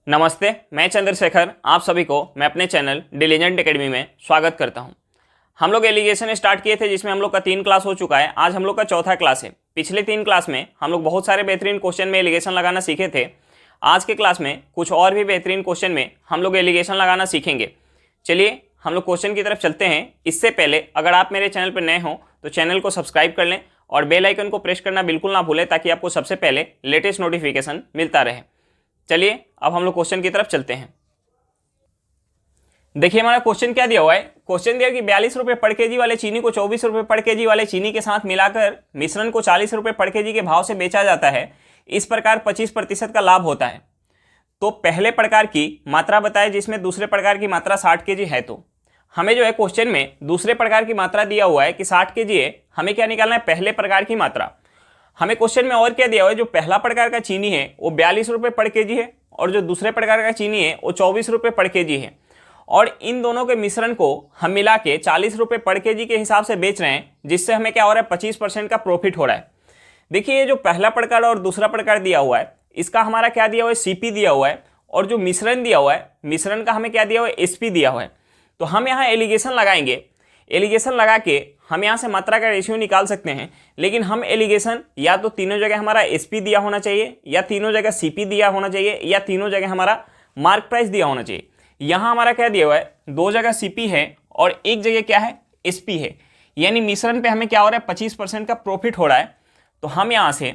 नमस्ते, मैं चंद्रशेखर आप सभी को मैं अपने चैनल डिलीजेंट एकेडमी में स्वागत करता हूं। हम लोग एलिगेशन स्टार्ट किए थे जिसमें हम लोग का 3 क्लास हो चुका है। आज हम लोग का चौथा क्लास है। पिछले 3 क्लास में हम लोग बहुत सारे बेहतरीन क्वेश्चन में एलिगेशन लगाना सीखे थे। आज के क्लास में कुछ और भी बेहतरीन क्वेश्चन में हम लोग एलिगेशन लगाना सीखेंगे। चलिए हम लोग क्वेश्चन की तरफ चलते हैं। इससे पहले अगर आप मेरे चैनल पर नए हों तो चैनल को सब्सक्राइब कर लें और बेल आइकन को प्रेस करना बिल्कुल ना भूलें ताकि आपको सबसे पहले लेटेस्ट नोटिफिकेशन मिलता रहे। चलिए अब हम लोग क्वेश्चन की तरफ चलते हैं। देखिए हमारा क्वेश्चन क्या दिया हुआ है। क्वेश्चन दिया कि 42 रुपये पर केजी वाले चीनी को 24 रुपये पर केजी वाले चीनी के साथ मिलाकर मिश्रण को 40 रुपये पर केजी के भाव से बेचा जाता है। इस प्रकार 25% का लाभ होता है। तो पहले प्रकार की मात्रा बताए जिसमें दूसरे प्रकार की मात्रा 60 केजी है। तो हमें जो है क्वेश्चन में दूसरे प्रकार की मात्रा दिया हुआ है कि 60 केजी है। हमें क्या निकालना है, पहले प्रकार की मात्रा। हमें क्वेश्चन में और क्या दिया हुआ है, जो पहला प्रकार का चीनी है वो 42 रुपये पर केजी है और जो दूसरे प्रकार का चीनी है वो 24 रुपये पर केजी है। और इन दोनों के मिश्रण को हम मिला के 40 रुपये पर केजी के हिसाब से बेच रहे हैं, जिससे हमें क्या हो रहा है, 25% का प्रॉफिट हो रहा है। देखिए ये जो पहला प्रकार और दूसरा प्रकार दिया हुआ है इसका हमारा क्या दिया हुआ है, सीपी दिया हुआ है। और जो मिश्रण दिया हुआ है, मिश्रण का हमें क्या दिया हुआ है, एसपी दिया हुआ है। तो हम यहाँ एलिगेशन लगाएंगे। एलिगेशन लगा के हम यहाँ से मात्रा का रेशियो निकाल सकते हैं। लेकिन हम एलिगेशन या तो तीनों जगह हमारा एसपी दिया होना चाहिए, या तीनों जगह सीपी दिया होना चाहिए, या तीनों जगह हमारा मार्क प्राइस दिया होना चाहिए। यहाँ हमारा क्या दिया हुआ है, 2 जगह सीपी है और 1 जगह क्या है, एसपी है। यानी मिश्रण पे हमें क्या हो रहा है, 25% का प्रॉफिट हो रहा है। तो हम यहाँ से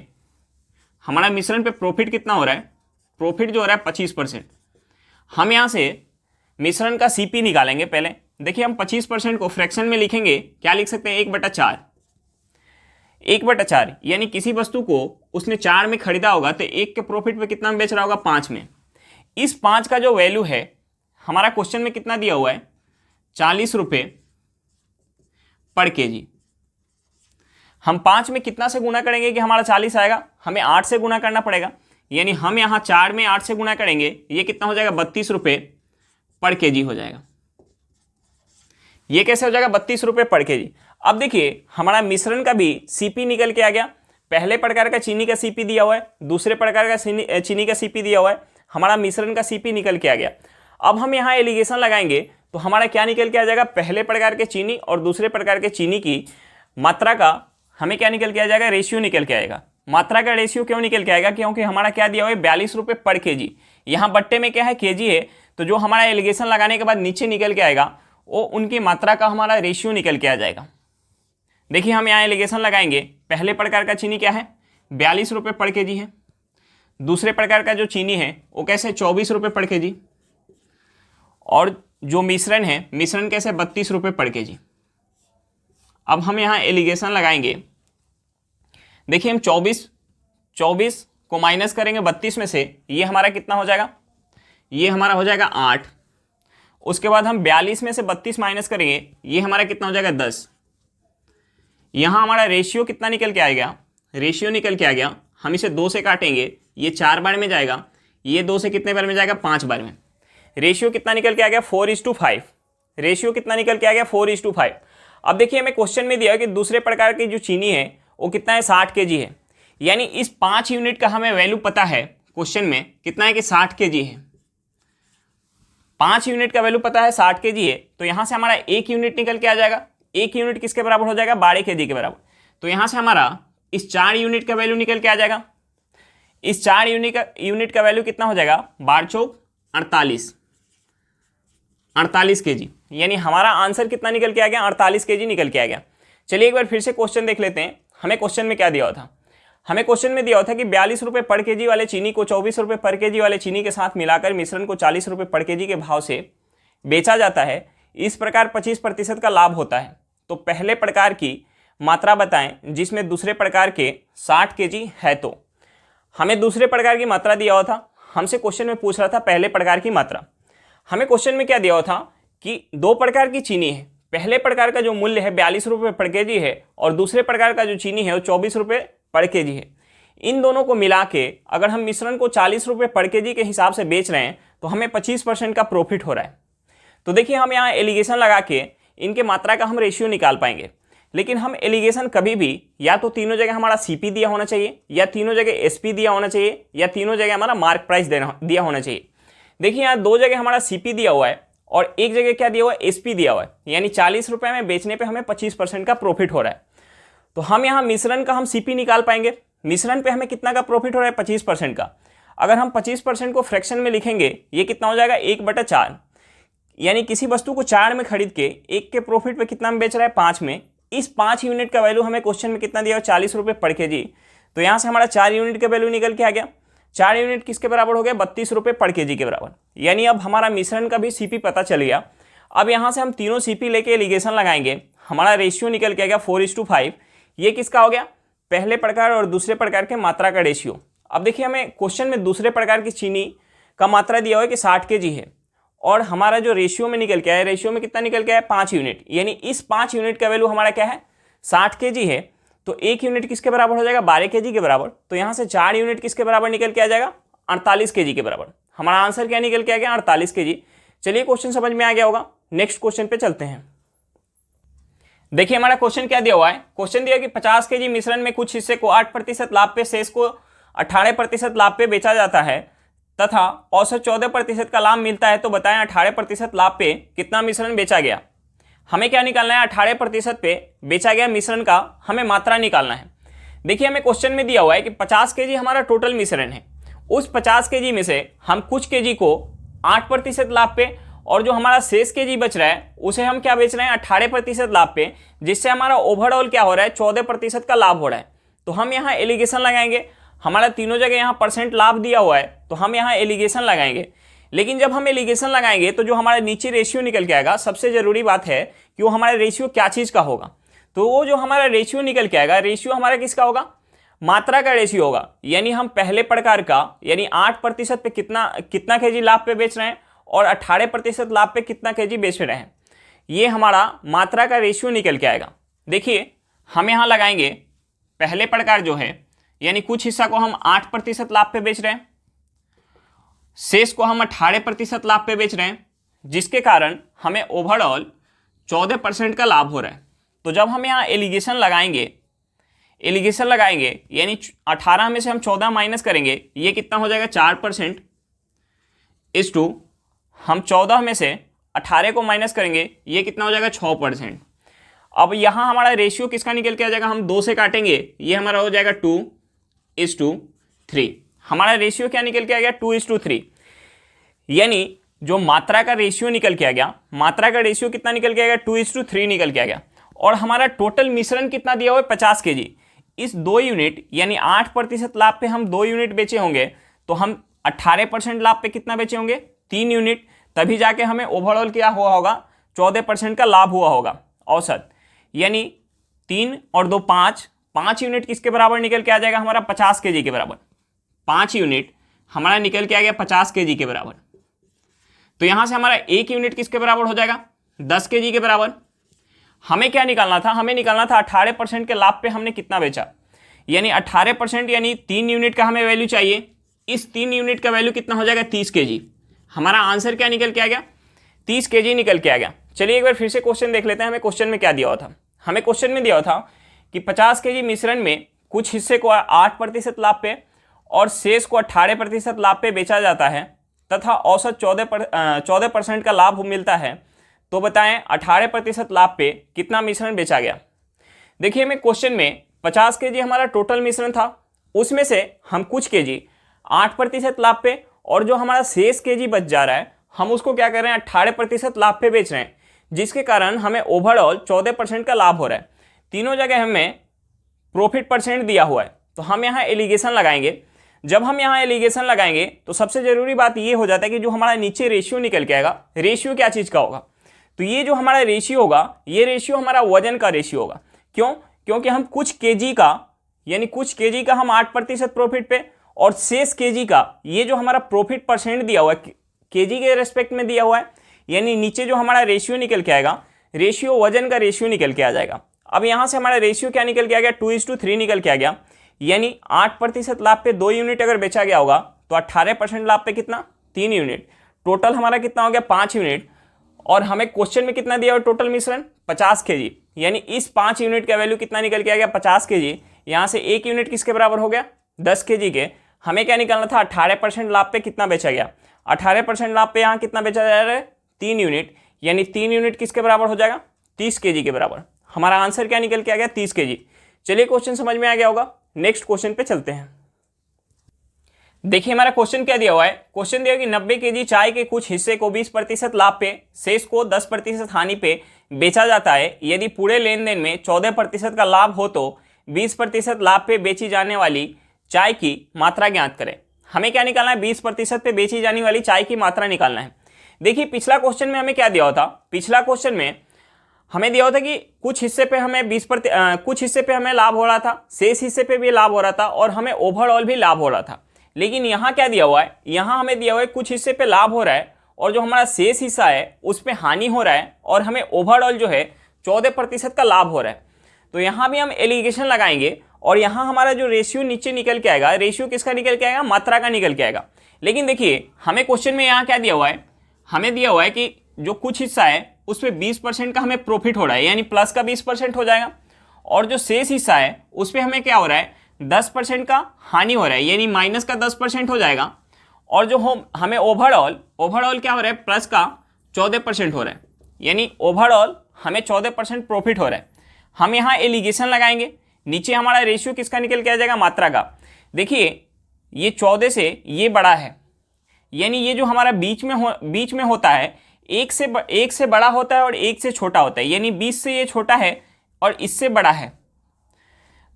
हमारा मिश्रण पे प्रॉफिट कितना हो रहा है, प्रॉफिट जो हो रहा है 25%। हम यहाँ से मिश्रण का सीपी निकालेंगे। पहले देखिए हम 25% को फ्रैक्शन में लिखेंगे। क्या लिख सकते हैं, 1/4। 1/4 यानी किसी वस्तु को उसने 4 में खरीदा होगा तो 1 के प्रॉफिट पे कितना में बेच रहा होगा, 5 में। इस 5 का जो वैल्यू है हमारा क्वेश्चन में कितना दिया हुआ है, 40 रुपये पर केजी। हम 5 में कितना से गुना करेंगे कि हमारा 40 आएगा, हमें 8 से गुना करना पड़ेगा। यानी हम यहाँ 4 में 8 से गुना करेंगे, ये कितना हो जाएगा, 32 रुपये पर केजी हो जाएगा। ये कैसे हो जाएगा, 32 रुपये पर केजी। अब देखिए हमारा मिश्रण का भी सीपी निकल के आ गया। पहले प्रकार का चीनी का सीपी दिया हुआ है, दूसरे प्रकार का चीनी का सीपी दिया हुआ है, हमारा मिश्रण का सीपी निकल के आ गया। अब हम यहाँ एलिगेशन लगाएंगे तो हमारा क्या निकल के आ जाएगा, पहले प्रकार के चीनी और दूसरे प्रकार के चीनी की मात्रा का हमें क्या निकल के आ जाएगा, रेशियो निकल के आएगा। मात्रा का रेशियो क्यों निकल के आएगा, क्योंकि हमारा क्या दिया हुआ है, 42 रुपये पर केजी। यहाँ बट्टे में क्या है, केजी है। तो जो हमारा एलिगेशन लगाने के बाद नीचे निकल के आएगा वो उनकी मात्रा का हमारा रेशियो निकल के आ जाएगा। देखिए हम यहाँ एलिगेशन लगाएंगे। पहले प्रकार का चीनी क्या है, 42 रुपये पर केजी है। दूसरे प्रकार का जो चीनी है वो कैसे, 24 रुपये पर केजी। और जो मिश्रण है, मिश्रण कैसे, 32 रुपये पर केजी। अब हम यहाँ एलिगेशन लगाएंगे। देखिए हम 24 को माइनस करेंगे 32 में से, ये हमारा कितना हो जाएगा, ये हमारा हो जाएगा 8। उसके बाद हम 42 में से 32 माइनस करेंगे, ये हमारा कितना हो जाएगा, 10। यहाँ हमारा रेशियो कितना निकल के आ गया, रेशियो निकल के आ गया। हम इसे 2 से काटेंगे, ये 4 बार में जाएगा, ये 2 से कितने बार में जाएगा, 5 बार में। रेशियो कितना निकल के आ गया, 4:5। रेशियो कितना निकल के आ गया, 4:5। अब देखिए हमें क्वेश्चन में दिया है कि दूसरे प्रकार की जो चीनी है वो कितना है, 60 केजी है। यानी इस 5 यूनिट का हमें वैल्यू पता है, क्वेश्चन में कितना है कि 60 केजी है। 5 यूनिट का वैल्यू पता है, 60 केजी है। तो यहाँ से हमारा 1 यूनिट निकल के आ जाएगा। 1 यूनिट किसके बराबर हो जाएगा, 12 केजी के बराबर। तो यहाँ से हमारा इस 4 यूनिट का वैल्यू निकल के आ जाएगा। इस 4 यूनिट का वैल्यू कितना हो जाएगा, 12×4 48 केजी। यानी हमारा आंसर कितना निकल के आ गया, 48 केजी निकल के आ गया। चलिए एक बार फिर से क्वेश्चन देख लेते हैं। हमें क्वेश्चन में क्या दिया हुआ था, हमें क्वेश्चन में दिया हुआ था कि 42 रुपये पर केजी वाले चीनी को 24 रुपये पर केजी वाले चीनी के साथ मिलाकर मिश्रण को 40 रुपये पर केजी के भाव से बेचा जाता है। इस प्रकार 25% का लाभ होता है। तो पहले प्रकार की मात्रा बताएं जिसमें दूसरे प्रकार के 60 केजी है। तो हमें दूसरे प्रकार की मात्रा दिया हुआ था, हमसे क्वेश्चन में पूछ रहा था पहले प्रकार की मात्रा। हमें क्वेश्चन में क्या दिया हुआ था कि 2 प्रकार की चीनी है। पहले प्रकार का जो मूल्य है 42 रुपये पर केजी है और दूसरे प्रकार का जो चीनी है वो 24 रुपये पर केजी है। इन दोनों को मिला के अगर हम मिश्रण को 40 रुपये पर केजी के हिसाब से बेच रहे हैं तो हमें 25% का प्रॉफिट हो रहा है। तो देखिए हम यहाँ एलिगेशन लगा के इनके मात्रा का हम रेशियो निकाल पाएंगे। लेकिन हम एलिगेशन कभी भी या तो तीनों जगह हमारा सीपी दिया होना चाहिए, या तीनों जगह एसपी दिया होना चाहिए, या तीनों जगह हमारा मार्क प्राइस दिया होना चाहिए। देखिए यहाँ दो जगह हमारा सीपी दिया हुआ है और एक जगह क्या दिया हुआ है, एसपी दिया हुआ है, यानी 40 रुपए में बेचने पे हमें 25% का प्रॉफिट हो रहा है। तो हम यहाँ मिश्रण का हम सीपी निकाल पाएंगे। मिश्रण पे हमें कितना का प्रॉफिट हो रहा है, 25% का। अगर हम 25% को फ्रैक्शन में लिखेंगे, ये कितना हो जाएगा, 1/4, यानी किसी वस्तु को 4 में खरीद के 1 के प्रॉफिट पे कितना में बेच रहा है, 5 में। इस 5 यूनिट का वैल्यू हमें क्वेश्चन में कितना दिया, 40 रुपये पर केजी। तो यहाँ से हमारा 4 यूनिट का वैल्यू निकल के आ गया। 4 यूनिट किसके बराबर हो गया, 32 रुपये पर केजी के बराबर। यानी अब हमारा मिश्रण का भी सीपी पता चल गया। अब यहाँ से हम तीनों सीपी लेके एलिगेशन लगाएंगे, हमारा रेशियो निकल के आ गया 4:5। ये किसका हो गया, पहले प्रकार और दूसरे प्रकार के मात्रा का रेशियो। अब देखिए हमें क्वेश्चन में दूसरे प्रकार की चीनी का मात्रा दिया हुआ है कि 60 केजी है, और हमारा जो रेशियो में निकल के आया, रेशियो में कितना निकल के आया, 5 यूनिट। यानी इस 5 यूनिट का वैल्यू हमारा क्या है, 60 केजी है। तो 1 यूनिट किसके बराबर हो जाएगा, 12 केजी के बराबर। तो यहाँ से 4 यूनिट किसके बराबर निकल के आ जाएगा, 48 केजी के बराबर। हमारा आंसर क्या निकल के आ गया, 48 केजी। चलिए क्वेश्चन समझ में आ गया होगा। नेक्स्ट क्वेश्चन पे चलते हैं। देखिए हमारा क्वेश्चन क्या दिया हुआ है, क्वेश्चन दिया कि 50 केजी मिश्रण में कुछ हिस्से को 8% लाभ पे, शेष को 18% लाभ पे बेचा जाता है तथा औसत 14% का लाभ मिलता है। तो बताएं 18% लाभ पे कितना मिश्रण बेचा गया। हमें क्या निकालना है, 18% पे बेचा गया मिश्रण का हमें मात्रा निकालना है। देखिए हमें क्वेश्चन में दिया हुआ है कि 50 केजी हमारा टोटल मिश्रण है। उस 50 केजी में से हम कुछ केजी को 8% लाभ पे, और जो हमारा शेष केजी बच रहा है उसे हम क्या बेच रहे हैं, 18% लाभ पे, जिससे हमारा ओवरऑल क्या हो रहा है, 14% का लाभ हो रहा है। तो हम यहाँ एलिगेशन लगाएंगे। हमारा तीनों जगह यहाँ परसेंट लाभ दिया हुआ है, तो हम यहाँ एलिगेशन लगाएंगे। लेकिन जब हम एलिगेशन लगाएंगे तो जो हमारा नीचे रेशियो निकल के आएगा, सबसे जरूरी बात है कि वो हमारा रेशियो क्या चीज़ का होगा। तो वो जो हमारा रेशियो निकल के आएगा, रेशियो हमारा किसका होगा, मात्रा का रेशियो होगा। यानी हम पहले प्रकार का, यानी 8% पे कितना केजी लाभ पे बेच रहे हैं, और 18% लाभ पे कितना केजी बेच रहे हैं, ये हमारा मात्रा का रेशियो निकल के आएगा। देखिए हम यहाँ लगाएंगे पहले प्रकार जो है, यानी कुछ हिस्सा को हम 8% लाभ पे बेच रहे हैं, शेष को हम 18% लाभ पे बेच रहे हैं, जिसके कारण हमें ओवरऑल 14% का लाभ हो रहा है। तो जब हम यहाँ एलिगेशन लगाएंगे यानी 18 में से हम 14 माइनस करेंगे, ये कितना हो जाएगा, 4%। इस टू हम 14 में से 18 को माइनस करेंगे, ये कितना हो जाएगा, 6%। अब यहाँ हमारा रेशियो किसका निकल के आ जाएगा, हम 2 से काटेंगे, ये हमारा हो जाएगा 2:3। हमारा रेशियो क्या निकल के आ गया, 2:3। यानी जो मात्रा का रेशियो निकल के आ गया, मात्रा का रेशियो कितना निकल के आ गया, 2:3 निकल के आ गया। और हमारा टोटल मिश्रण कितना दिया हुआ है, 50 केजी। इस 2 यूनिट यानी 8% लाभ पे हम 2 यूनिट बेचे होंगे, तो हम 18% लाभ पे कितना बेचे होंगे, 3 यूनिट। तभी जाके हमें ओवरऑल क्या हुआ होगा, 14% का लाभ हुआ होगा औसत। यानी 3 और 2 5 यूनिट किसके बराबर निकल के आ जाएगा, हमारा 50 केजी के बराबर। 5 यूनिट हमारा निकल के आ गया 50 केजी के बराबर। तो यहां से हमारा 1 यूनिट किसके बराबर हो जाएगा, 10 केजी के बराबर। हमें क्या निकालना था, हमें निकालना था 18% के लाभ पे हमने कितना बेचा, यानी 18% यानी 3 यूनिट का हमें वैल्यू चाहिए। इस 3 यूनिट का वैल्यू कितना हो जाएगा, 30 केजी। हमारा आंसर क्या निकल के आ गया, 30 केजी निकल के आ गया। चलिए एक बार फिर से क्वेश्चन देख लेते हैं। हमें क्वेश्चन में क्या दिया हुआ था, हमें क्वेश्चन में दिया हुआ था कि 50 केजी मिश्रण में कुछ हिस्से को 8% लाभ पे और शेष को 18% लाभ पे बेचा जाता है तथा औसत 14% का लाभ मिलता है। तो बताएं 18% लाभ पे कितना मिश्रण बेचा गया। देखिए हमें क्वेश्चन में 50 केजी हमारा टोटल मिश्रण था, उसमें से हम कुछ केजी 8% लाभ पे, और जो हमारा शेष केजी बच जा रहा है हम उसको क्या कर रहे हैं, 18% लाभ पे बेच रहे हैं, जिसके कारण हमें ओवरऑल 14% का लाभ हो रहा है। तीनों जगह हमें प्रॉफिट परसेंट दिया हुआ है। तो हम यहाँ एलिगेशन लगाएंगे। जब हम यहाँ एलिगेशन लगाएंगे तो सबसे जरूरी बात ये हो जाता है कि जो हमारा नीचे रेशियो निकल के आएगा, रेशियो क्या चीज़ का होगा, तो ये जो हमारा रेशियो होगा, ये रेशियो हमारा वजन का रेशियो होगा। क्यों, क्योंकि हम कुछ केजी का, यानी कुछ केजी का हम 8% प्रॉफिट पे, और शेष केजी का ये जो हमारा प्रॉफिट परसेंट दिया हुआ है केजी के रेस्पेक्ट में दिया हुआ है, यानी नीचे जो हमारा रेशियो निकल के आएगा, रेशियो वजन का रेशियो निकल के आ जाएगा। अब यहाँ से हमारा रेशियो क्या निकल के आ गया, 2:3 निकल के आ गया। यानी 8% लाभ पे 2 यूनिट अगर बेचा गया होगा तो 18% लाभ पे कितना, 3 यूनिट। टोटल हमारा कितना हो गया, 5 यूनिट। और हमें क्वेश्चन में कितना दिया हुआ टोटल मिश्रण, 50 केजी। यानी इस 5 यूनिट का वैल्यू कितना निकल के आ गया, 50 केजी। यहाँ से 1 यूनिट किसके बराबर हो गया, 10 केजी के। हमें क्या निकालना था, 18% लाभ पे कितना बेचा गया। 18% लाभ पे यहाँ कितना बेचा जा रहा है, 3 यूनिट, यानी 3 यूनिट किसके बराबर हो जाएगा, 30 केजी के बराबर। हमारा आंसर क्या निकल के आ गया, 30 केजी। चलिए क्वेश्चन समझ में आ गया होगा, नेक्स्ट क्वेश्चन पे चलते हैं। देखिए हमारा क्वेश्चन क्या दिया हुआ है, क्वेश्चन दिया कि 90 केजी चाय के कुछ हिस्से को 20% लाभ पे, शेष को 10% हानि पे बेचा जाता है। यदि पूरे लेन देन में 14% का लाभ हो तो 20% लाभ पे बेची जाने वाली चाय की मात्रा ज्ञात करें। हमें क्या निकालना है, 20% पे बेची जाने वाली चाय की मात्रा निकालना है। देखिए पिछला क्वेश्चन में हमें क्या दिया होता, पिछला क्वेश्चन में हमें दिया होता कि कुछ हिस्से पे हमें कुछ हिस्से पे हमें लाभ हो रहा था, शेष हिस्से पे भी लाभ हो रहा था और हमें ओवरऑल भी लाभ हो रहा था। लेकिन यहाँ क्या दिया हुआ है, यहाँ हमें दिया हुआ है कुछ हिस्से पे लाभ हो रहा है और जो हमारा शेष हिस्सा है उस पर हानि हो रहा है और हमें ओवरऑल जो है 14% का लाभ हो रहा है। तो यहाँ भी हम एलिगेशन लगाएंगे और यहाँ हमारा जो रेशियो नीचे निकल के आएगा, रेशियो किसका निकल के आएगा, मात्रा का निकल के आएगा। लेकिन देखिए हमें क्वेश्चन में यहाँ क्या दिया हुआ है, हमें दिया हुआ है कि जो कुछ हिस्सा है उस पर 20% का हमें प्रॉफिट हो रहा है, यानी प्लस का 20% हो जाएगा, और जो शेष हिस्सा है उस पर हमें क्या हो रहा है, 10% का हानि हो रहा है, यानी माइनस का 10% हो जाएगा। और जो हमें ओवरऑल क्या हो रहा है, प्लस का 14% हो रहा है, यानी ओवरऑल हमें 14% प्रॉफिट हो रहा है। हम यहाँ एलिगेशन लगाएंगे, नीचे हमारा रेशियो किसका निकल के आ जाएगा, मात्रा का। देखिए ये 14 से ये बड़ा है, यानी ये जो हमारा बीच में होता है, एक से बड़ा होता है और एक से छोटा होता है, यानी 20 से ये छोटा है और इससे बड़ा है।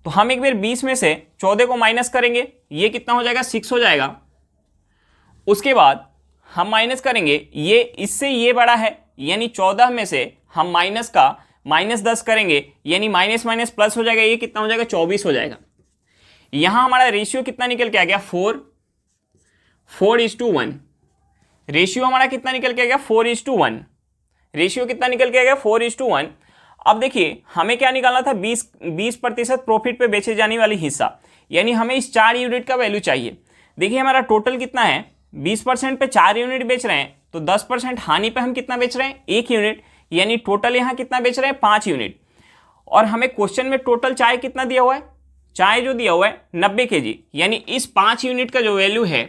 तो हम एक बार 20 में से 14 को माइनस करेंगे, ये कितना हो जाएगा, 6 हो जाएगा। उसके बाद हम माइनस करेंगे, ये इससे ये बड़ा है, यानी 14 में से हम -10 करेंगे, यानी माइनस माइनस प्लस हो जाएगा, ये कितना हो जाएगा, 24 हो जाएगा। यहाँ हमारा रेशियो कितना निकल के आ गया, 4:1। रेशियो हमारा कितना निकल के आ गया, 4:1। रेशियो कितना निकल के आ गया, 4:1। अब देखिए हमें क्या निकालना था, 20% प्रॉफिट पे बेचे जाने वाली हिस्सा, यानी हमें इस 4 यूनिट का वैल्यू चाहिए। देखिए हमारा टोटल कितना है, 20% पे 4 यूनिट बेच रहे हैं, तो 10% हानि पे हम कितना बेच रहे हैं, 1 यूनिट, यानी टोटल यहाँ कितना बेच रहे हैं, 5 यूनिट। और हमें क्वेश्चन में टोटल चाय कितना दिया हुआ है, चाय जो दिया हुआ है 90 केजी, यानी इस 5 यूनिट का जो वैल्यू है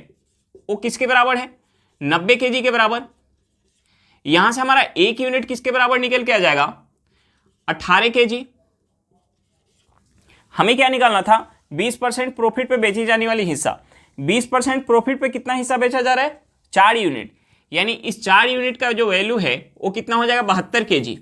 वो किसके बराबर है, 90 केजी के बराबर। यहां से हमारा 1 यूनिट किसके बराबर निकल के आ जाएगा, 18 केजी। हमें क्या निकालना था, 20% प्रॉफिट पे बेची जाने वाली हिस्सा। 20% प्रॉफिट पे कितना हिस्सा बेचा जा रहा है, 4 यूनिट, यानी इस 4 यूनिट का जो वैल्यू है वो कितना हो जाएगा, 72 केजी।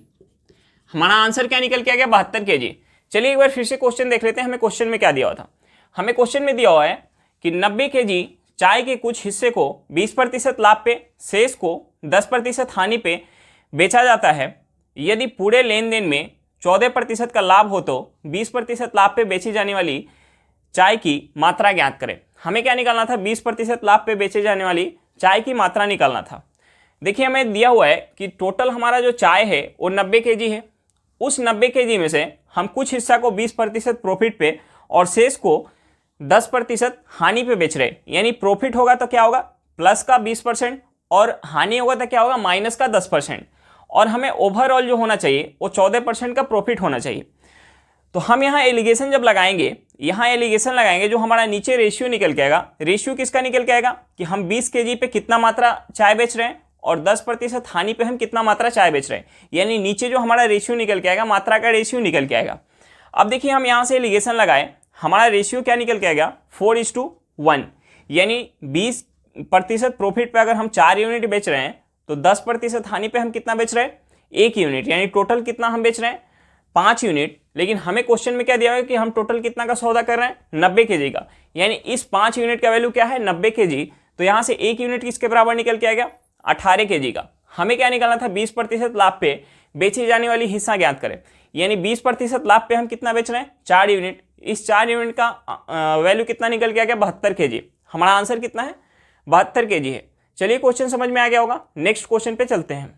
हमारा आंसर क्या निकल के आ गया, 72 केजी। चलिए एक बार फिर से क्वेश्चन देख लेते हैं, हमें क्वेश्चन में क्या दिया हुआ था। हमें क्वेश्चन में दिया हुआ है कि 90 केजी चाय के कुछ हिस्से को 20% लाभ पे, शेष को 10% हानि पे बेचा जाता है। यदि पूरे लेन देन में 14% का लाभ हो तो 20% लाभ पे बेची जाने वाली चाय की मात्रा ज्ञात करें। हमें क्या निकालना था, 20% लाभ पे बेचे जाने वाली चाय की मात्रा निकालना था। देखिए हमें दिया हुआ है कि टोटल हमारा जो चाय है वो 90 केजी है। उस 90 केजी में से हम कुछ हिस्सा को 20% प्रॉफिट पे और शेष को 10% हानि पे बेच रहे, यानी प्रॉफिट होगा तो क्या होगा, प्लस का 20%, और हानि होगा तो क्या होगा, माइनस का 10%। और हमें ओवरऑल जो होना चाहिए वो 14% का प्रॉफिट होना चाहिए। तो हम यहाँ एलिगेशन जब लगाएंगे, यहाँ एलिगेशन लगाएंगे, जो हमारा नीचे रेशियो निकल के आएगा, रेशियो किसका निकल के आएगा कि हम 20 केजी पे कितना मात्रा चाय बेच रहे हैं और 10% हानि पे हम कितना मात्रा चाय बेच रहे हैं, यानी नीचे जो हमारा रेशियो निकल के आएगा, मात्रा का रेशियो निकल के आएगा। अब देखिए हम यहाँ से एलिगेशन लगाए, हमारा रेशियो क्या निकल के आ गया, 4:1, यानी 20% प्रॉफिट पे अगर हम 4 यूनिट बेच रहे हैं तो 10% हानि पे हम कितना बेच रहे हैं, 1 यूनिट, यानी टोटल कितना हम बेच रहे हैं, 5 यूनिट। लेकिन हमें क्वेश्चन में क्या दिया है कि हम टोटल कितना का सौदा कर रहे हैं, 90 केजी का, यानी इस 5 यूनिट का वैल्यू क्या है, 90 केजी। तो यहाँ से 1 यूनिट किसके बराबर निकल के आ गया, 18 केजी का। हमें क्या निकालना था, 20% लाभ पे बेची जाने वाली हिस्सा ज्ञात करें, यानी 20% लाभ पे हम कितना बेच रहे हैं, 4 यूनिट। इस 4 यूनिट का वैल्यू कितना निकल के आ गया, 72 केजी। हमारा आंसर कितना है, 72 केजी है। चलिए क्वेश्चन समझ में आ गया होगा, नेक्स्ट क्वेश्चन पे चलते हैं।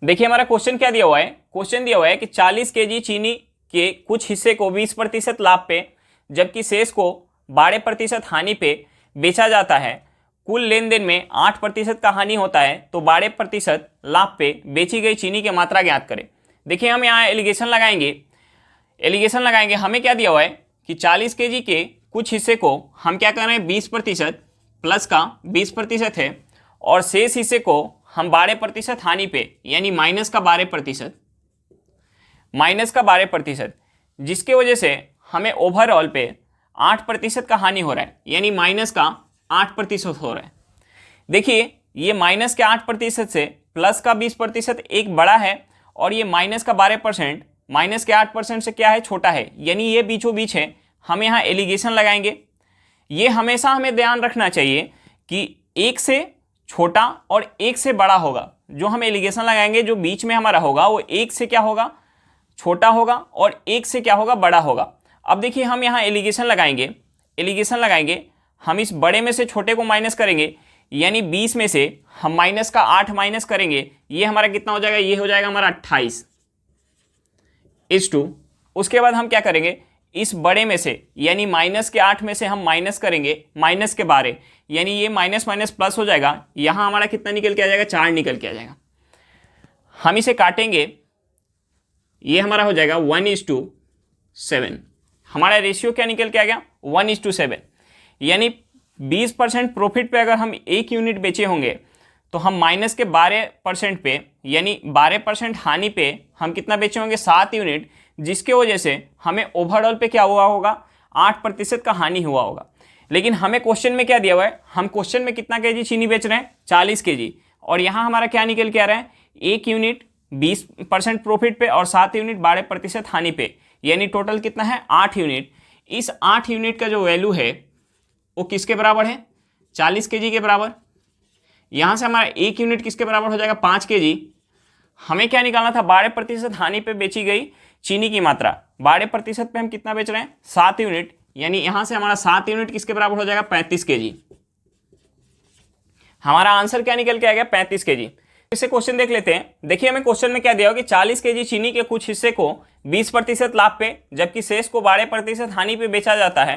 देखिए हमारा क्वेश्चन क्या दिया हुआ है, क्वेश्चन दिया हुआ है कि 40 केजी चीनी के कुछ हिस्से को 20% लाभ पे जबकि शेष को 12% हानि पे बेचा जाता है। कुल लेन देन में 8% का हानि होता है, तो 12% लाभ पे बेची गई चीनी की मात्रा ज्ञात करें। देखिए हम यहाँ एलिगेशन लगाएंगे, हमें क्या दिया हुआ है कि 40 केजी के कुछ हिस्से को हम क्या कर रहे हैं 20% प्लस का 20% है, और शेष हिस्से को हम 12% हानि पे यानी माइनस का 12%, जिसके वजह से हमें ओवरऑल पे 8% का हानि हो रहा है, यानी माइनस का 8% हो रहा है। देखिए ये माइनस के 8% से प्लस का 20% एक बड़ा है, और ये माइनस का 12% माइनस के 8% से क्या है, छोटा है, यानी ये बीचों बीच है। हम यहाँ एलिगेशन लगाएंगे। ये हमेशा हमें ध्यान रखना चाहिए कि एक से छोटा और एक से बड़ा होगा। जो हम एलिगेशन लगाएंगे जो बीच में हमारा होगा वो एक से क्या होगा, छोटा होगा, और एक से क्या होगा, बड़ा होगा। अब देखिए हम यहाँ एलिगेशन लगाएंगे, हम इस बड़े में से छोटे को माइनस करेंगे, यानी 20 में से हम माइनस का 8 माइनस करेंगे, ये हमारा कितना हो जाएगा, ये हो जाएगा हमारा 28:2। उसके बाद हम क्या करेंगे, इस बड़े में से यानी माइनस के 8 में से हम माइनस करेंगे माइनस के 12, यानी ये माइनस माइनस प्लस हो जाएगा। यहाँ हमारा कितना निकल के आ जाएगा, 4 निकल के आ जाएगा। हम इसे काटेंगे, ये हमारा हो जाएगा 1:7। हमारा रेशियो क्या निकल के आ गया, 1:7। यानी 20% प्रॉफिट पे अगर हम 1 यूनिट बेचे होंगे तो हम माइनस के 12% पे यानी 12% हानि पे हम कितना बेचे होंगे, 7 यूनिट, जिसके वजह से हमें ओवरऑल पे क्या हुआ होगा, 8% का हानि हुआ होगा। लेकिन हमें क्वेश्चन में क्या दिया हुआ है, हम क्वेश्चन में कितना केजी चीनी बेच रहे हैं, 40 केजी, और यहाँ हमारा क्या निकल के आ रहा है, 1 यूनिट 20% प्रॉफिट पे और 7 यूनिट 12% हानि पे, यानी टोटल कितना है, 8 यूनिट। इस 8 यूनिट का जो वैल्यू है वो किसके बराबर है, 40 केजी के बराबर। यहाँ से हमारा 1 यूनिट किसके बराबर हो जाएगा, 5 केजी। हमें क्या निकालना था, 12% हानि पे बेची गई चीनी की मात्रा। 12% पे हम कितना बेच रहे हैं, 7 यूनिट, यानी यहाँ से हमारा 7 यूनिट किसके बराबर हो जाएगा, 35 केजी। हमारा आंसर क्या निकल के आएगा, 35 केजी। इसे क्वेश्चन देख लेते हैं। देखिए हमें क्वेश्चन में क्या दिया हो कि 40 केजी चीनी के कुछ हिस्से को 20% लाभ पे जबकि शेष को 12% हानि पे बेचा जाता है।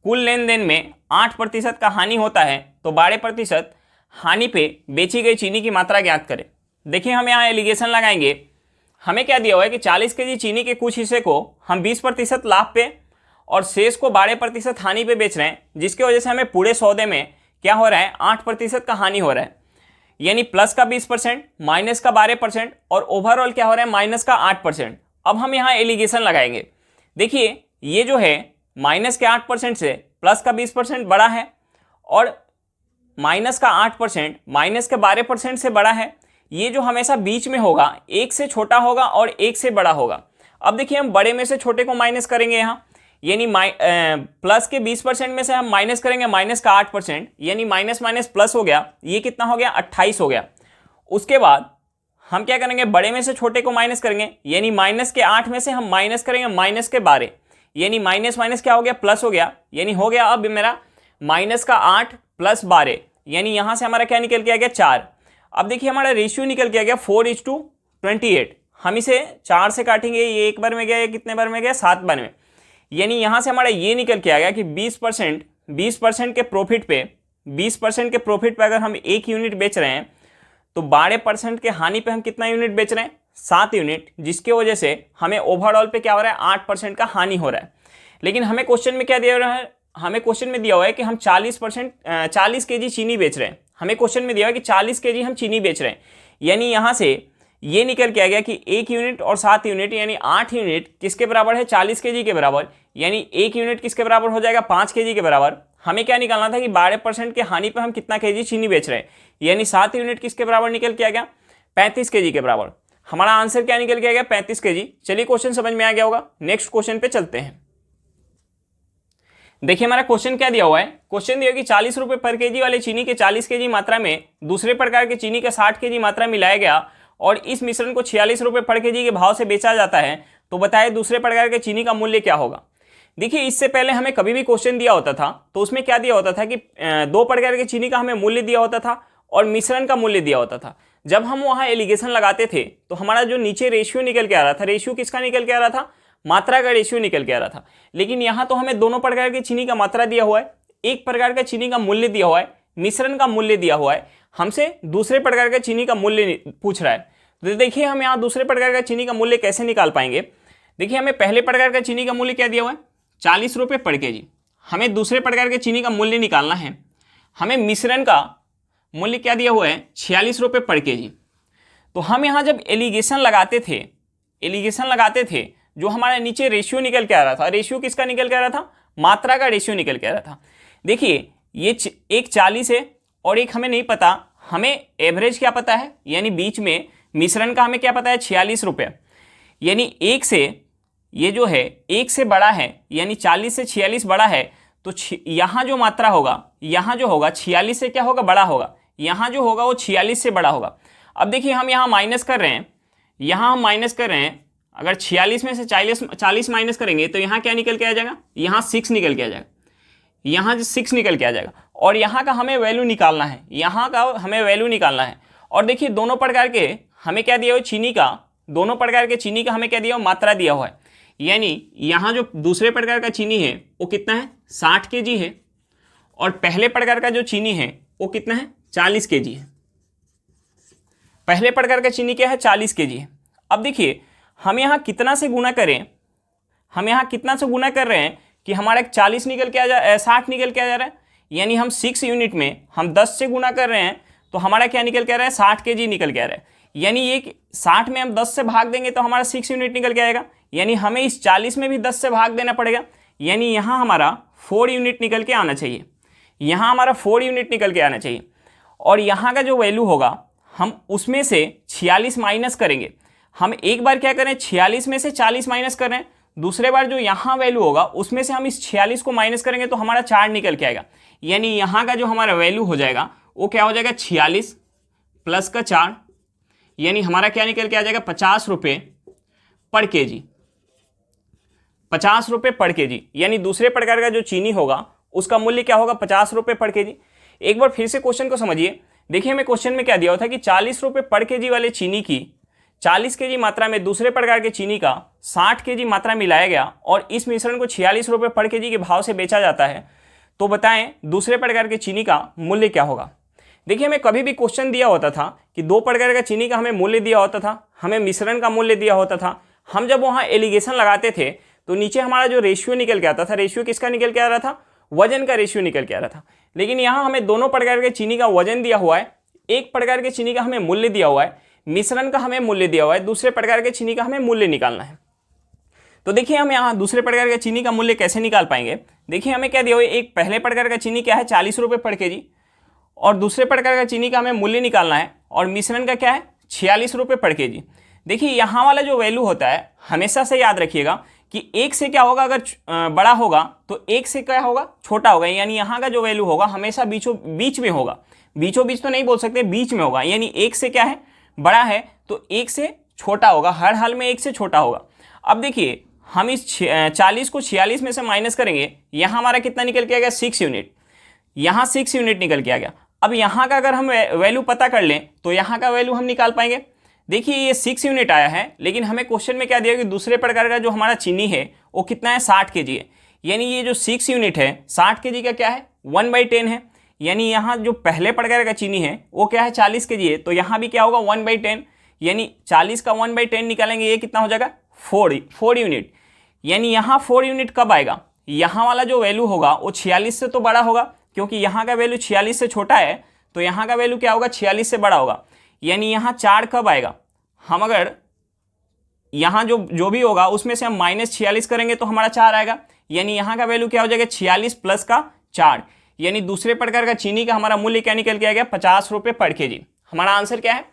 कुल लेन देन में 8% का हानि होता है, तो 12% हानि पे बेची गई चीनी की मात्रा ज्ञात करें। देखिए हम यहाँ एलिगेशन लगाएंगे। हमें क्या दिया हुआ है कि 40 केजी चीनी के कुछ हिस्से को हम 20% लाभ पे और शेष को 12% हानि पे बेच रहे हैं, जिसकी वजह से हमें पूरे सौदे में क्या हो रहा है, 8% का हानि हो रहा है, यानी प्लस का 20% माइनस का 12% और ओवरऑल क्या हो रहा है, माइनस का 8%। अब हम यहाँ एलिगेशन लगाएंगे। देखिए ये जो है माइनस के 8% से प्लस का 20% बड़ा है, और माइनस का 8% माइनस के 12% से बड़ा है। ये जो हमेशा बीच में होगा, एक से छोटा होगा और एक से बड़ा होगा। अब देखिए हम बड़े में से छोटे को माइनस करेंगे यहाँ, यानी प्लस के 20% में से हम माइनस करेंगे माइनस का 8%, यानी माइनस माइनस प्लस हो गया, ये कितना हो गया, 28 हो गया। उसके बाद हम क्या करेंगे, बड़े में से छोटे को माइनस करेंगे, यानी माइनस के 8 में से हम माइनस करेंगे माइनस के 12, यानी माइनस माइनस क्या हो गया, प्लस हो गया, यानी हो गया अब मेरा माइनस का 8 प्लस 12, यानी यहाँ से हमारा क्या निकल के आ गया, 4। अब देखिए हमारा रेशियो निकल के आ गया 4:28। हम इसे 4 से काटेंगे, ये एक बार में गया, ये कितने बार में गया, 7 बार में, यानी यहाँ से हमारा ये निकल के आ गया कि 20% के प्रॉफिट पे 20% के प्रॉफिट पे अगर हम 1 यूनिट बेच रहे हैं तो 12% के हानि पे हम कितना यूनिट बेच रहे हैं, 7 यूनिट, जिसकी वजह से हमें ओवरऑल पे क्या हो रहा है, 8% का हानि हो रहा है। लेकिन हमें क्वेश्चन में क्या दिया हुआ है, हमें क्वेश्चन में दिया हुआ है कि हम 40 केजी चीनी बेच रहे हैं। हमें क्वेश्चन में दिया हुआ है कि 40 केजी हम चीनी बेच रहे हैं, यानी यहाँ से ये निकल के आ गया कि 1 यूनिट और 7 यूनिट यानी 8 यूनिट किसके बराबर है, 40 केजी के बराबर, यानी 1 यूनिट किसके बराबर हो जाएगा, 5 केजी के बराबर। हमें क्या निकालना था कि 12% के हानि पर हम कितना केजी चीनी बेच रहे हैं, यानी 7 यूनिट किसके बराबर निकल के आ गया, 35 केजी के बराबर। हमारा आंसर क्या निकल के आ गया, 35 केजी। चलिए क्वेश्चन समझ में आ गया होगा, नेक्स्ट क्वेश्चन पे चलते हैं। देखिए हमारा क्वेश्चन क्या दिया हुआ है, क्वेश्चन दिया कि 40 रुपए पर केजी वाले चीनी के 40 केजी मात्रा में दूसरे प्रकार के चीनी का 60 केजी मात्रा मिलाया गया और इस मिश्रण को 46 रुपए पर केजी के भाव से बेचा जाता है, तो बताए दूसरे प्रकार के चीनी का मूल्य क्या होगा। देखिए इससे पहले हमें कभी भी क्वेश्चन दिया होता था तो उसमें क्या दिया होता था कि 2 प्रकार के चीनी का हमें मूल्य दिया होता था और मिश्रण का मूल्य दिया होता था। जब हम वहाँ एलिगेशन लगाते थे तो हमारा जो नीचे रेशियो निकल के आ रहा था, रेशियो किसका निकल के आ रहा था, मात्रा का रेशियो निकल के आ रहा था। लेकिन यहाँ तो हमें दोनों प्रकार के चीनी का मात्रा दिया हुआ है, एक प्रकार का चीनी का मूल्य दिया हुआ है, मिश्रण का मूल्य दिया हुआ है, हमसे दूसरे प्रकार का चीनी का मूल्य पूछ रहा है। तो देखिए हम यहाँ दूसरे प्रकार का चीनी का मूल्य कैसे निकाल पाएंगे। देखिए हमें पहले प्रकार का चीनी का मूल्य क्या दिया हुआ है, 40 रुपये पर केजी। हमें दूसरे प्रकार के चीनी का मूल्य निकालना है। हमें मिश्रण का मूल्य क्या दिया हुआ है, 46 रुपये पर केजी। तो हम यहाँ जब एलिगेशन लगाते थे, जो हमारे नीचे रेशियो निकल के आ रहा था, रेशियो किसका निकल के आ रहा था, मात्रा का रेशियो निकल के आ रहा था। देखिए ये एक 40 है और एक हमें नहीं पता, हमें एवरेज क्या पता है, यानी बीच में मिश्रण का हमें क्या पता है, 46 रुपये। यानी एक से ये जो है एक से बड़ा है, यानी 40 से 46 बड़ा है, तो यहाँ जो मात्रा होगा, यहाँ जो होगा 46 से क्या होगा, बड़ा होगा। यहाँ जो होगा वो 46 से बड़ा होगा। अब देखिए हम यहाँ माइनस कर रहे हैं, यहाँ हम माइनस कर रहे हैं। अगर 46 में से 40 माइनस करेंगे तो यहाँ क्या निकल के आ जाएगा, यहाँ 6 निकल के आ जाएगा, यहाँ 6 निकल के आ जाएगा। और यहाँ का हमें वैल्यू निकालना है, यहाँ का हमें वैल्यू निकालना है। और देखिए दोनों प्रकार के हमें क्या दिया हुआ, चीनी का, दोनों प्रकार के चीनी का हमें क्या दिया हुआ, मात्रा दिया हुआ है। यानी यहाँ जो दूसरे प्रकार का चीनी है वो कितना है, 60 kg है, और पहले प्रकार का जो चीनी है वो कितना है, 40 kg है। पहले प्रकार का चीनी क्या है, 40 kg है। अब देखिए हम यहाँ कितना से गुना करें, हम यहाँ कितना से गुना कर रहे हैं कि हमारा 40 निकल के आ जा 60 निकल के आ जा रहा है। यानी हम 6 यूनिट में हम 10 से गुना कर रहे हैं तो हमारा क्या निकल के आ रहा है, 60 kg निकल के आ रहा है। यानी ये 60 में हम 10 से भाग देंगे तो हमारा 6 यूनिट निकल के आएगा। यानी हमें इस 40 में भी 10 से भाग देना पड़ेगा। यानी यहाँ हमारा 4 यूनिट निकल के आना चाहिए, यहाँ हमारा 4 यूनिट निकल के आना चाहिए। और यहाँ का जो वैल्यू होगा हम उसमें से 46 माइनस करेंगे। हम एक बार क्या करें, 46 में से 40 माइनस कर रहे हैं, दूसरे बार जो यहाँ वैल्यू होगा उसमें से हम इस 46 को माइनस करेंगे तो हमारा 4 निकल के आएगा। यानी यहाँ का जो हमारा वैल्यू हो जाएगा वो क्या हो जाएगा, 46 प्लस का 4, यानी हमारा क्या निकल के आ जाएगा, 50 रुपये पर केजी, 50 रुपये पर केजी। यानी दूसरे प्रकार का जो चीनी होगा उसका मूल्य क्या होगा, 50 रुपये पर केजी। एक बार फिर से क्वेश्चन को समझिए। देखिए हमें क्वेश्चन में क्या दिया हुआ था कि 40 रुपये पर केजी वाले चीनी की 40 kg मात्रा में दूसरे प्रकार के चीनी का 60 kg मात्रा मिलाया गया और इस मिश्रण को 46 रुपये पर केजी के भाव से बेचा जाता है। तो बताएं दूसरे प्रकार के चीनी का मूल्य क्या होगा। देखिए हमें कभी भी क्वेश्चन दिया होता था कि दो प्रकार का चीनी का हमें मूल्य दिया होता था, हमें मिश्रण का मूल्य दिया होता था। हम जब वहाँ एलिगेशन लगाते थे तो नीचे हमारा जो रेशियो निकल के आता था, रेशियो किसका निकल के आ रहा था, वजन का रेशियो निकल के आ रहा था। लेकिन यहाँ हमें दोनों प्रकार के चीनी का वजन दिया हुआ है, एक प्रकार के चीनी का हमें मूल्य दिया हुआ है, मिश्रण का हमें मूल्य दिया हुआ है, दूसरे प्रकार के चीनी का हमें मूल्य निकालना है। तो देखिए हम यहाँ दूसरे प्रकार के चीनी का मूल्य कैसे निकाल पाएंगे। देखिए हमें क्या दिया हुआ है, एक पहले प्रकार का चीनी क्या है, 40 रुपये पर केजी, और दूसरे प्रकार का चीनी का हमें मूल्य निकालना है, और मिश्रण का क्या है, 46 रुपये पर केजी। देखिए यहाँ वाला जो वैल्यू होता है हमेशा से याद रखिएगा कि एक से क्या होगा, अगर बड़ा होगा तो एक से क्या होगा, छोटा होगा। यानी यहाँ का जो वैल्यू होगा हमेशा बीच में होगा, बीचों बीच तो नहीं बोल सकते, बीच में होगा। यानी एक से क्या है, बड़ा है तो एक से छोटा होगा, हर हाल में एक से छोटा होगा। अब देखिए हम इस 40 को 46 में से माइनस करेंगे, यहाँ हमारा कितना निकल के आ गया, 6 यूनिट, यहाँ 6 यूनिट निकल के आ गया। अब यहाँ का अगर हम वैल्यू पता कर लें तो यहाँ का वैल्यू हम निकाल पाएंगे। देखिए ये 6 यूनिट आया है, लेकिन हमें क्वेश्चन में क्या दिया कि दूसरे प्रकार का जो हमारा चीनी है वो कितना है, 60 केजी है। यानी ये जो 6 यूनिट है 60 केजी का क्या है, 1/10 है। यानी यहाँ जो पहले प्रकार का चीनी है वो क्या है, 40 केजी है, तो यहाँ भी क्या होगा, 1/10। यानी 40 का 1/10 निकालेंगे, ये कितना हो जाएगा, 4 यूनिट। यानी यहाँ 4 यूनिट कब आएगा, यहाँ वाला जो वैल्यू होगा वो 46 से तो बड़ा होगा, क्योंकि यहाँ का वैल्यू 46 से छोटा है, तो यहाँ का वैल्यू क्या होगा, 46 से बड़ा होगा। यानी यहाँ 4 कब आएगा, हम अगर यहाँ जो भी होगा उसमें से हम -46 करेंगे तो हमारा 4 आएगा। यानी यहाँ का वैल्यू क्या हो जाएगा, 46 प्लस का 4। यानी दूसरे प्रकार का चीनी का हमारा मूल्य क्या निकल के आ गया, 50 रुपये पर केजी। हमारा आंसर क्या है,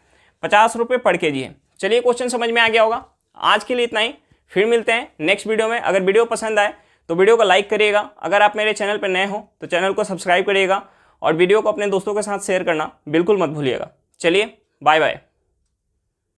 50 रुपये पर केजी है। चलिए क्वेश्चन समझ में आ गया होगा। आज के लिए इतना ही, फिर मिलते हैं नेक्स्ट वीडियो में। अगर वीडियो पसंद आए तो वीडियो को लाइक करिएगा, अगर आप मेरे चैनल पर नए हो तो चैनल को सब्सक्राइब करिएगा, और वीडियो को अपने दोस्तों के साथ शेयर करना बिल्कुल मत भूलिएगा। चलिए बाय बाय।